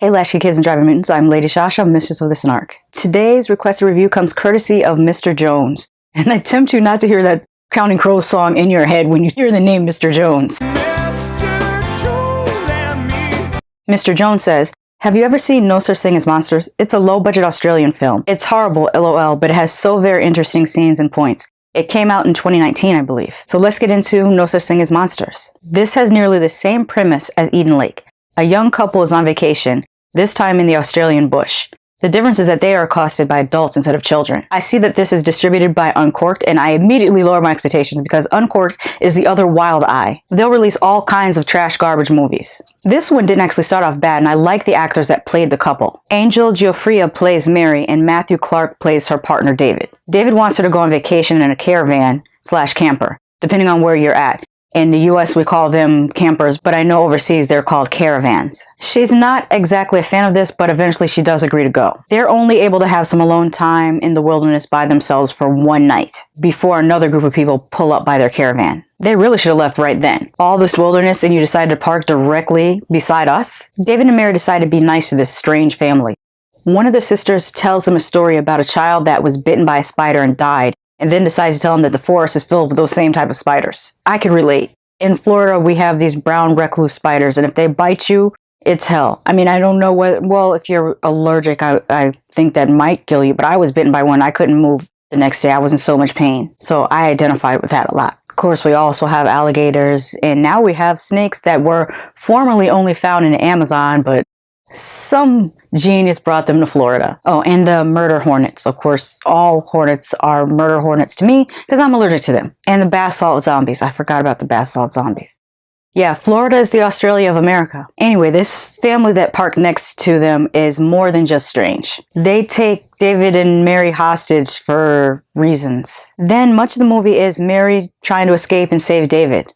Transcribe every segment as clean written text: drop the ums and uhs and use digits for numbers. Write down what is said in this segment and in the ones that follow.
Hey Latchkey kids and driving mutants, I'm Lady Shasha, mistress of the Snark. Today's requested review comes courtesy of Mr. Jones, and I tempt you not to hear that Counting Crows song in your head when you hear the name Mr. Jones. Mr. Jones says, have you ever seen No Such Thing as Monsters? It's a low-budget Australian film. It's horrible, lol, but it has so very interesting scenes and points. It came out in 2019, I believe. So let's get into No Such Thing as Monsters. This has nearly the same premise as Eden Lake. A young couple is on vacation, this time in the Australian bush. The difference is that they are accosted by adults instead of children. I see that this is distributed by Uncorked, and I immediately lower my expectations because Uncorked is the other Wild Eye. They'll release all kinds of trash garbage movies. This one didn't actually start off bad, and I like the actors that played the couple. Angel Giuffria plays Mary, and Matthew Clark plays her partner David. David wants her to go on vacation in a caravan / camper, depending on where you're at. In the US, we call them campers, but I know overseas they're called caravans. She's not exactly a fan of this, but eventually she does agree to go. They're only able to have some alone time in the wilderness by themselves for one night before another group of people pull up by their caravan. They really should have left right then. All this wilderness and you decided to park directly beside us? David and Mary decide to be nice to this strange family. One of the sisters tells them a story about a child that was bitten by a spider and died, and then decides to tell them that the forest is filled with those same type of spiders. I can relate. In Florida, we have these brown recluse spiders, and if they bite you, it's hell. I mean, I don't know what, well, if you're allergic, I think that might kill you, but I was bitten by one. I couldn't move the next day. I was in so much pain. So I identified with that a lot. Of course, we also have alligators, and now we have snakes that were formerly only found in the Amazon, but some genius brought them to Florida. Oh, and the murder hornets. Of course, all hornets are murder hornets to me because I'm allergic to them. And the bath salt zombies. I forgot about the bath salt zombies. Yeah, Florida is the Australia of America. Anyway, this family that parked next to them is more than just strange. They take David and Mary hostage for reasons. Then much of the movie is Mary trying to escape and save David.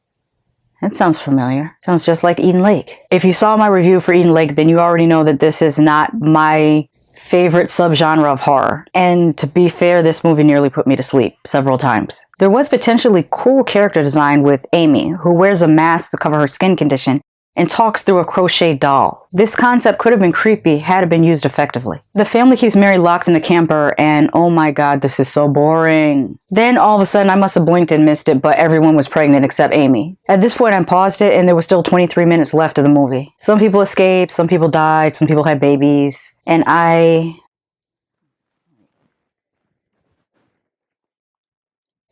That sounds familiar. Sounds just like Eden Lake. If you saw my review for Eden Lake, then you already know that this is not my favorite subgenre of horror. And to be fair, this movie nearly put me to sleep several times. There was potentially cool character design with Amy, who wears a mask to cover her skin condition and talks through a crochet doll. This concept could have been creepy had it been used effectively. The family keeps Mary locked in the camper, and oh my god, this is so boring. Then all of a sudden, I must have blinked and missed it, but everyone was pregnant except Amy. At this point, I paused it, and there was still 23 minutes left of the movie. Some people escaped, some people died, some people had babies, and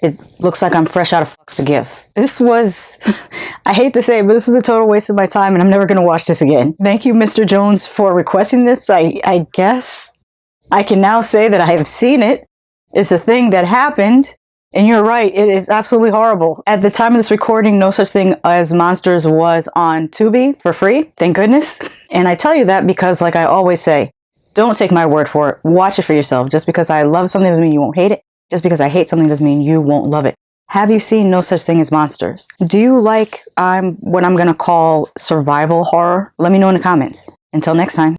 it looks like I'm fresh out of fucks to give. This was, I hate to say it, but this was a total waste of my time, and I'm never going to watch this again. Thank you, Mr. Jones, for requesting this. I guess I can now say that I have seen it. It's a thing that happened, and you're right, it is absolutely horrible. At the time of this recording, No Such Thing as Monsters was on Tubi for free, thank goodness. And I tell you that because, like I always say, don't take my word for it. Watch it for yourself. Just because I love something doesn't mean you won't hate it. Just because I hate something doesn't mean you won't love it. Have you seen No Such Thing as Monsters? Do you like what I'm going to call survival horror? Let me know in the comments. Until next time.